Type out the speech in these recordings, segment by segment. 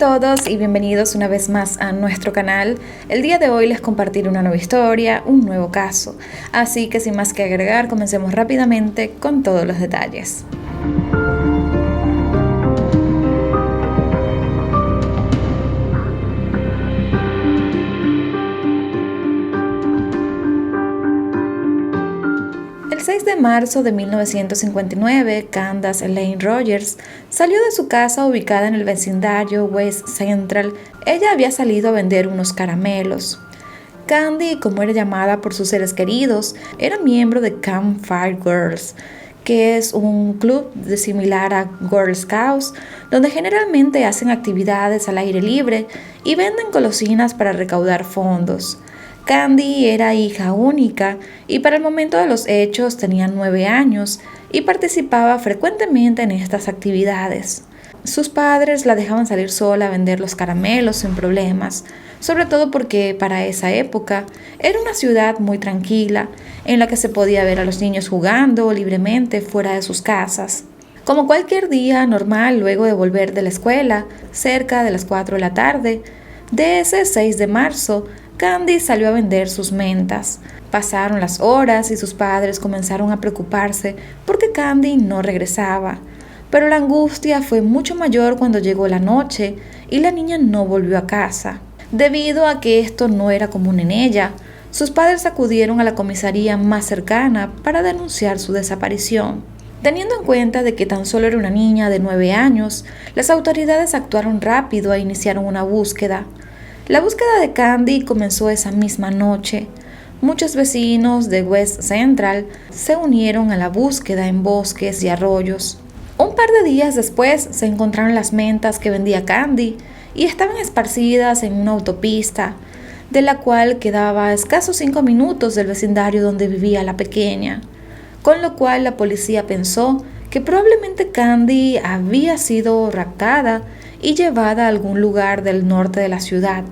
Hola a todos y bienvenidos una vez más a nuestro canal. El día de hoy les compartiré una nueva historia, un nuevo caso. Así que sin más que agregar, comencemos rápidamente con todos los detalles. El 6 de marzo de 1959, Candace Elaine Rogers salió de su casa ubicada en el vecindario West Central. Ella había salido a vender unos caramelos. Candy, como era llamada por sus seres queridos, era miembro de Camp Fire Girls, que es un club similar a Girl Scouts, donde generalmente hacen actividades al aire libre y venden golosinas para recaudar fondos. Candy era hija única y para el momento de los hechos tenía 9 años y participaba frecuentemente en estas actividades. Sus padres la dejaban salir sola a vender los caramelos sin problemas, sobre todo porque para esa época era una ciudad muy tranquila en la que se podía ver a los niños jugando libremente fuera de sus casas. Como cualquier día normal luego de volver de la escuela, cerca de las 4 de la tarde, de ese 6 de marzo, Candy salió a vender sus mentas. Pasaron las horas y sus padres comenzaron a preocuparse porque Candy no regresaba. Pero la angustia fue mucho mayor cuando llegó la noche y la niña no volvió a casa. Debido a que esto no era común en ella, sus padres acudieron a la comisaría más cercana para denunciar su desaparición. Teniendo en cuenta de que tan solo era una niña de 9 años, las autoridades actuaron rápido e iniciaron una búsqueda. La búsqueda de Candy comenzó esa misma noche. Muchos vecinos de West Central se unieron a la búsqueda en bosques y arroyos. Un par de días después se encontraron las mentas que vendía Candy y estaban esparcidas en una autopista, de la cual quedaba a escasos 5 minutos del vecindario donde vivía la pequeña, con lo cual la policía pensó que probablemente Candy había sido raptada y llevada a algún lugar del norte de la ciudad.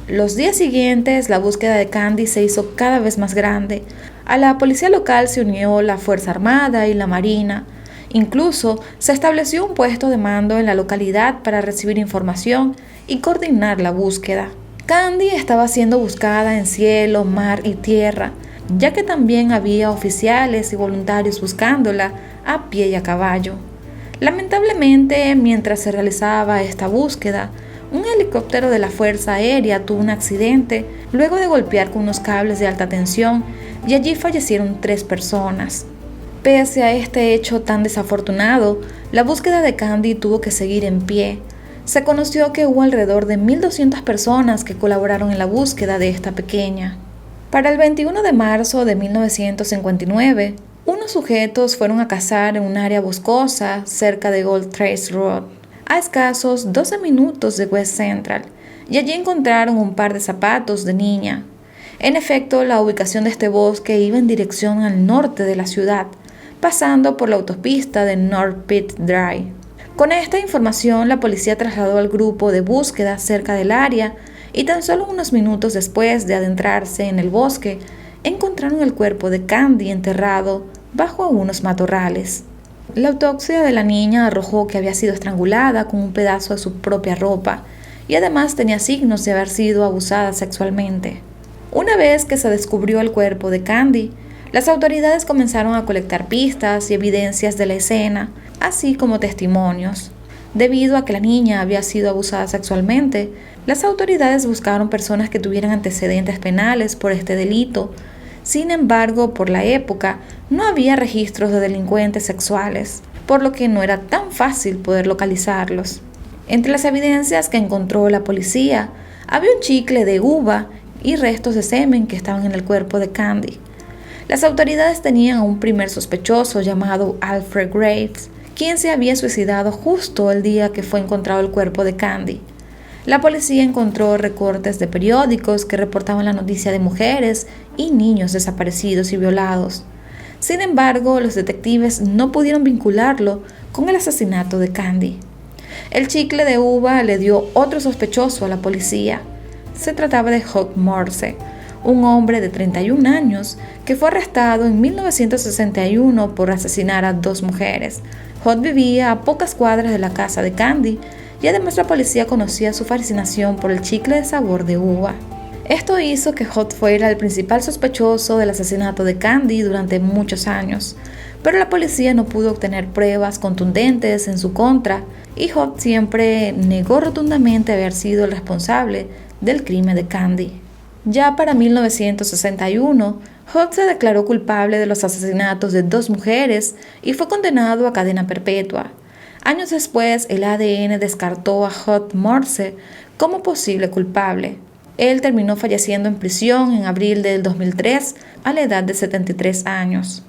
Los días siguientes, la búsqueda de Candy se hizo cada vez más grande. A la policía local se unió la Fuerza Armada y la Marina. Incluso se estableció un puesto de mando en la localidad para recibir información y coordinar la búsqueda. Candy estaba siendo buscada en cielo, mar y tierra, ya que también había oficiales y voluntarios buscándola a pie y a caballo. Lamentablemente, mientras se realizaba esta búsqueda, un helicóptero de la Fuerza Aérea tuvo un accidente luego de golpear con unos cables de alta tensión y allí fallecieron 3 personas. Pese a este hecho tan desafortunado, la búsqueda de Candy tuvo que seguir en pie. Se conoció que hubo alrededor de 1,200 personas que colaboraron en la búsqueda de esta pequeña. Para el 21 de marzo de 1959, unos sujetos fueron a cazar en un área boscosa cerca de Gold Trace Road, a escasos 12 minutos de West Central, y allí encontraron un par de zapatos de niña. En efecto, la ubicación de este bosque iba en dirección al norte de la ciudad, pasando por la autopista de North Pit Drive. Con esta información, la policía trasladó al grupo de búsqueda cerca del área y tan solo unos minutos después de adentrarse en el bosque, encontraron el cuerpo de Candy enterrado bajo unos matorrales. La autopsia de la niña arrojó que había sido estrangulada con un pedazo de su propia ropa y además tenía signos de haber sido abusada sexualmente. Una vez que se descubrió el cuerpo de Candy, las autoridades comenzaron a colectar pistas y evidencias de la escena, así como testimonios. Debido a que la niña había sido abusada sexualmente, las autoridades buscaron personas que tuvieran antecedentes penales por este delito. Sin embargo, por la época, no había registros de delincuentes sexuales, por lo que no era tan fácil poder localizarlos. Entre las evidencias que encontró la policía, había un chicle de uva y restos de semen que estaban en el cuerpo de Candy. Las autoridades tenían a un primer sospechoso llamado Alfred Graves, quien se había suicidado justo el día que fue encontrado el cuerpo de Candy. La policía encontró recortes de periódicos que reportaban la noticia de mujeres y niños desaparecidos y violados. Sin embargo, los detectives no pudieron vincularlo con el asesinato de Candy. El chicle de uva le dio otro sospechoso a la policía. Se trataba de Hugh Morse, un hombre de 31 años que fue arrestado en 1961 por asesinar a 2 mujeres. Hugh vivía a pocas cuadras de la casa de Candy y además la policía conocía su fascinación por el chicle de sabor de uva. Esto hizo que Holt fuera el principal sospechoso del asesinato de Candy durante muchos años, pero la policía no pudo obtener pruebas contundentes en su contra y Holt siempre negó rotundamente haber sido el responsable del crimen de Candy. Ya para 1961, Holt se declaró culpable de los asesinatos de 2 mujeres y fue condenado a cadena perpetua. Años después, el ADN descartó a Holt Morse como posible culpable. Él terminó falleciendo en prisión en abril del 2003 a la edad de 73 años.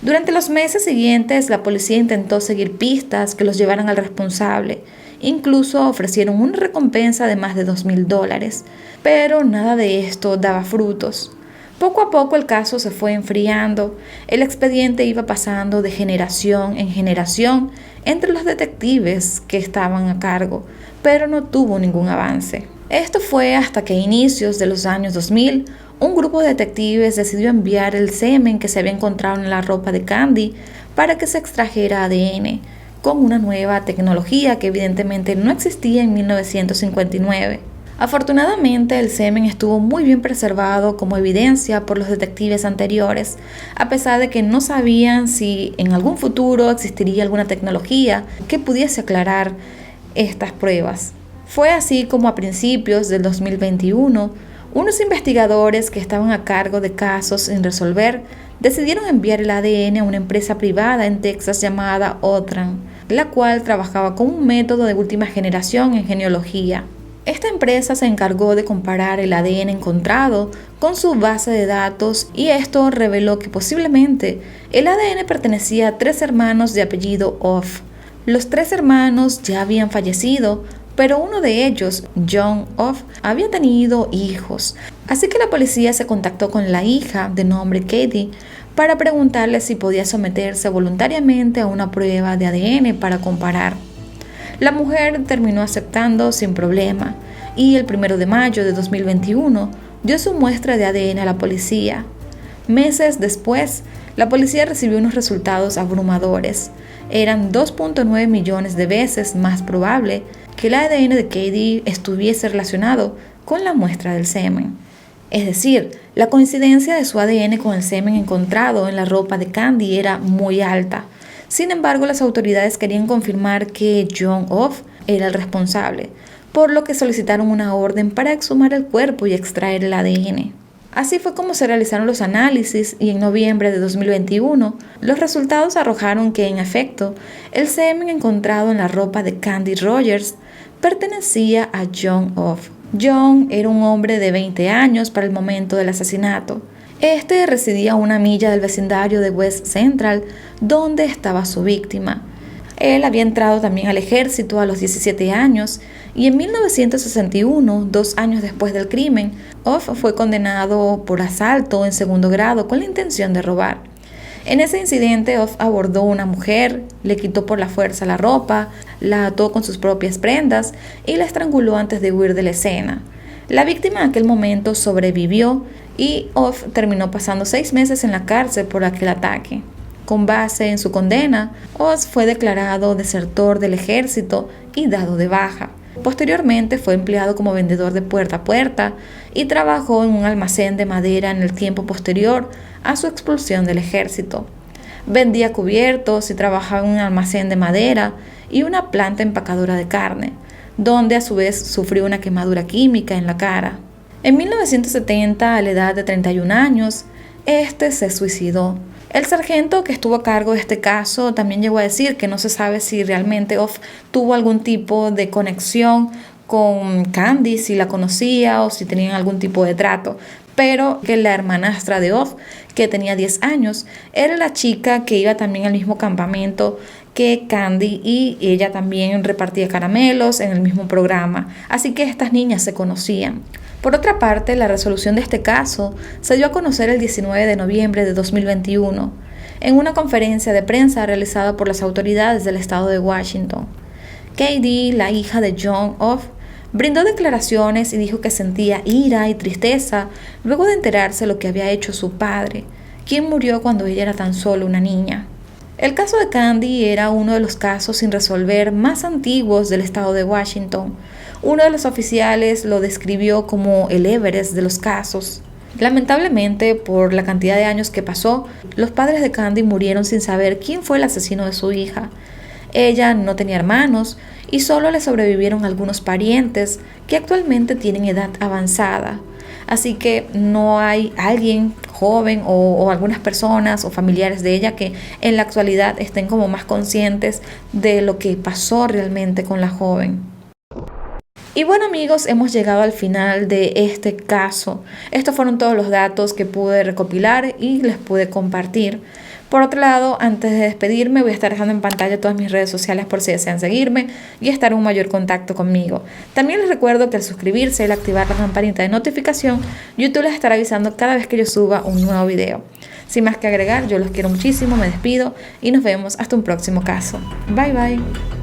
Durante los meses siguientes, la policía intentó seguir pistas que los llevaran al responsable. Incluso ofrecieron una recompensa de más de $2,000, pero nada de esto daba frutos. Poco a poco el caso se fue enfriando, el expediente iba pasando de generación en generación entre los detectives que estaban a cargo, pero no tuvo ningún avance. Esto fue hasta que a inicios de los años 2000, un grupo de detectives decidió enviar el semen que se había encontrado en la ropa de Candy para que se extrajera ADN, con una nueva tecnología que evidentemente no existía en 1959. Afortunadamente, el semen estuvo muy bien preservado como evidencia por los detectives anteriores, a pesar de que no sabían si en algún futuro existiría alguna tecnología que pudiese aclarar estas pruebas. Fue así como a principios del 2021, unos investigadores que estaban a cargo de casos sin resolver decidieron enviar el ADN a una empresa privada en Texas llamada Otran, la cual trabajaba con un método de última generación en genealogía. Esta empresa se encargó de comparar el ADN encontrado con su base de datos y esto reveló que posiblemente el ADN pertenecía a 3 hermanos de apellido Off. Los 3 hermanos ya habían fallecido, pero uno de ellos, John Off, había tenido hijos. Así que la policía se contactó con la hija de nombre Katie para preguntarle si podía someterse voluntariamente a una prueba de ADN para comparar. La mujer terminó aceptando sin problema y el 1 de mayo de 2021 dio su muestra de ADN a la policía. Meses después, la policía recibió unos resultados abrumadores. Eran 2.9 millones de veces más probable que el ADN de Katie estuviese relacionado con la muestra del semen. Es decir, la coincidencia de su ADN con el semen encontrado en la ropa de Candy era muy alta. Sin embargo, las autoridades querían confirmar que John Off era el responsable, por lo que solicitaron una orden para exhumar el cuerpo y extraer el ADN. Así fue como se realizaron los análisis y en noviembre de 2021 los resultados arrojaron que, en efecto, el semen encontrado en la ropa de Candy Rogers pertenecía a John Off. John era un hombre de 20 años para el momento del asesinato. Este residía a 1 milla del vecindario de West Central, donde estaba su víctima. Él había entrado también al ejército a los 17 años y en 1961, 2 años después del crimen, Off fue condenado por asalto en 2º grado con la intención de robar. En ese incidente, Off abordó a una mujer, le quitó por la fuerza la ropa, la ató con sus propias prendas y la estranguló antes de huir de la escena. La víctima en aquel momento sobrevivió y Off terminó pasando 6 meses en la cárcel por aquel ataque. Con base en su condena, Off fue declarado desertor del ejército y dado de baja. Posteriormente fue empleado como vendedor de puerta a puerta y trabajó en un almacén de madera en el tiempo posterior a su expulsión del ejército. Vendía cubiertos y trabajaba en un almacén de madera y una planta empacadora de carne, donde a su vez sufrió una quemadura química en la cara. En 1970, a la edad de 31 años, este se suicidó. El sargento que estuvo a cargo de este caso también llegó a decir que no se sabe si realmente Off tuvo algún tipo de conexión con Candy, si la conocía o si tenían algún tipo de trato, pero que la hermanastra de Off, que tenía 10 años, era la chica que iba también al mismo campamento que Candy y ella también repartía caramelos en el mismo programa, así que estas niñas se conocían. Por otra parte, la resolución de este caso se dio a conocer el 19 de noviembre de 2021 en una conferencia de prensa realizada por las autoridades del estado de Washington. Katie, la hija de John Off, brindó declaraciones y dijo que sentía ira y tristeza luego de enterarse de lo que había hecho su padre, quien murió cuando ella era tan solo una niña. El caso de Candy era uno de los casos sin resolver más antiguos del estado de Washington. Uno de los oficiales lo describió como el Everest de los casos. Lamentablemente, por la cantidad de años que pasó, los padres de Candy murieron sin saber quién fue el asesino de su hija. Ella no tenía hermanos y solo le sobrevivieron algunos parientes que actualmente tienen edad avanzada. Así que no hay alguien joven o algunas personas o familiares de ella que en la actualidad estén como más conscientes de lo que pasó realmente con la joven. Y bueno amigos, hemos llegado al final de este caso. Estos fueron todos los datos que pude recopilar y les pude compartir. Por otro lado, antes de despedirme, voy a estar dejando en pantalla todas mis redes sociales por si desean seguirme y estar en un mayor contacto conmigo. También les recuerdo que al suscribirse y al activar la campanita de notificación, YouTube les estará avisando cada vez que yo suba un nuevo video. Sin más que agregar, yo los quiero muchísimo, me despido y nos vemos hasta un próximo caso. Bye bye.